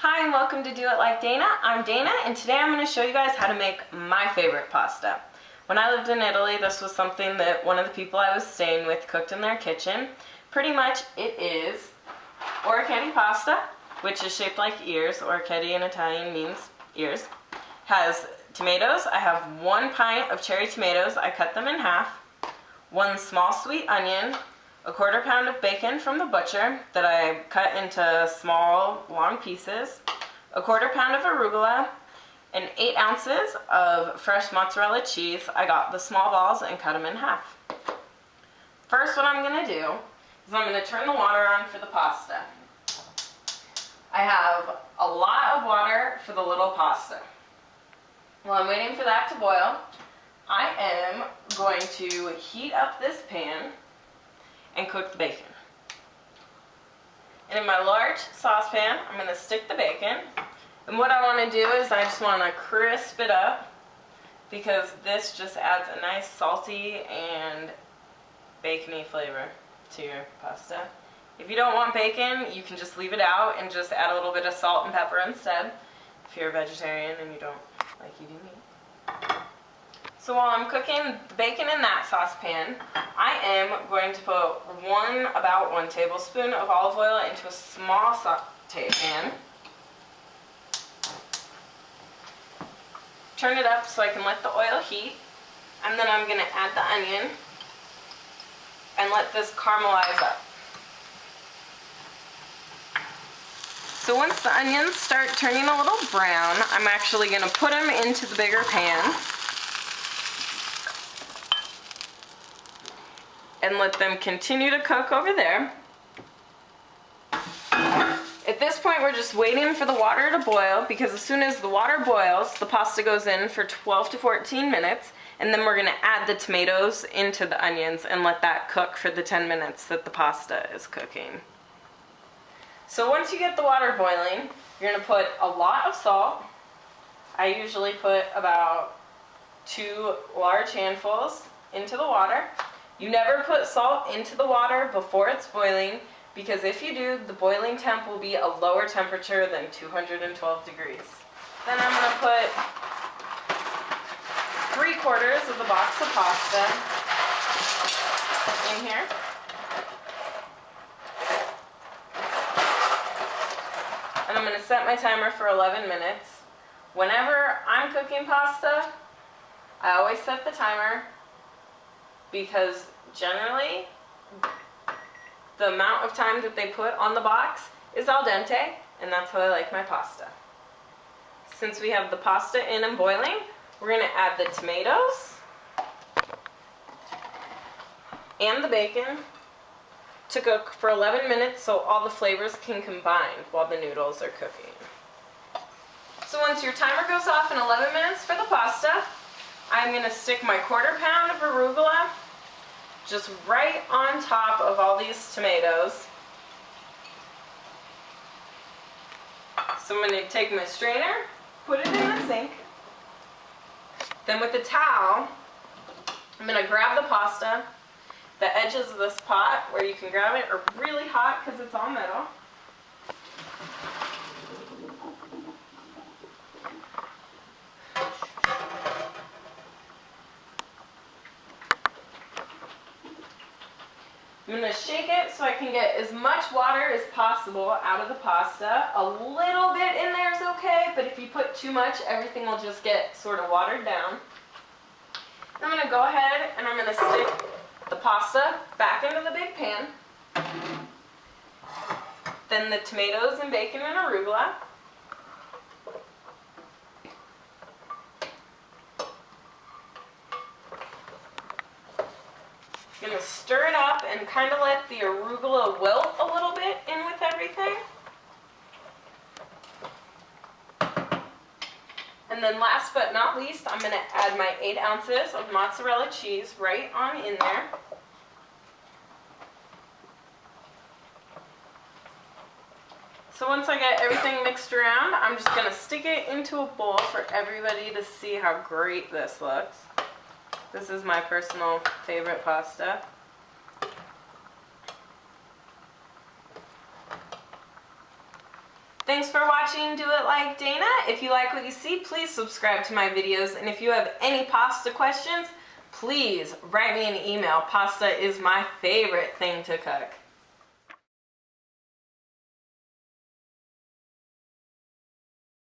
Hi and welcome to Do It Like Dana. I'm Dana and today I'm going to show you guys how to make my favorite pasta. When I lived in Italy, this was something that one of the people I was staying with cooked in their kitchen. Pretty much it is orecchiette pasta, which is shaped like ears. Orecchiette in Italian means ears. Has tomatoes. I have 1 pint of cherry tomatoes. I cut them in half. 1 small sweet onion. 1/4 pound of bacon from the butcher that I cut into small, long pieces, 1/4 pound of arugula, and 8 ounces of fresh mozzarella cheese. I got the small balls and cut them in half. First, what I'm going to do is I'm going to turn the water on for the pasta. I have a lot of water for the little pasta. While I'm waiting for that to boil, I am going to heat up this pan and cook the bacon. And in my large saucepan, I'm going to stick the bacon. And what I want to do is I just want to crisp it up because this just adds a nice salty and bacony flavor to your pasta. If you don't want bacon, you can just leave it out and just add a little bit of salt and pepper instead if you're a vegetarian and you don't like eating meat. So while I'm cooking the bacon in that saucepan, I am going to put about 1 tablespoon of olive oil into a small saute pan. Turn it up so I can let the oil heat, and then I'm going to add the onion and let this caramelize up. So once the onions start turning a little brown, I'm actually going to put them into the bigger pan and let them continue to cook over there. At this point, we're just waiting for the water to boil because as soon as the water boils, the pasta goes in for 12 to 14 minutes, and then we're going to add the tomatoes into the onions and let that cook for the 10 minutes that the pasta is cooking. So once you get the water boiling, you're going to put a lot of salt. I usually put about 2 large handfuls into the water. You never put salt into the water before it's boiling because if you do, the boiling temp will be a lower temperature than 212 degrees. Then I'm going to put 3/4 of the box of pasta in here. And I'm going to set my timer for 11 minutes. Whenever I'm cooking pasta, I always set the timer because generally the amount of time that they put on the box is al dente, and that's how I like my pasta. Since we have the pasta in and boiling, we're going to add the tomatoes and the bacon to cook for 11 minutes so all the flavors can combine while the noodles are cooking. So once your timer goes off in 11 minutes for the pasta, I'm going to stick my 1/4 pound of arugula just right on top of all these tomatoes. So I'm going to take my strainer, put it in the sink. Then with the towel, I'm going to grab the pasta. The edges of this pot where you can grab it are really hot because it's all metal. I'm going to shake it so I can get as much water as possible out of the pasta. A little bit in there is okay, but if you put too much, everything will just get sort of watered down. I'm going to go ahead and I'm going to stick the pasta back into the big pan. Then the tomatoes and bacon and arugula. I'm going to stir it up and kind of let the arugula wilt a little bit in with everything. And then last but not least, I'm going to add my 8 ounces of mozzarella cheese right on in there. So once I get everything mixed around, I'm just going to stick it into a bowl for everybody to see how great this looks. This is my personal favorite pasta. Thanks for watching Do It Like Dana. If you like what you see, please subscribe to my videos. And if you have any pasta questions, please write me an email. Pasta is my favorite thing to cook.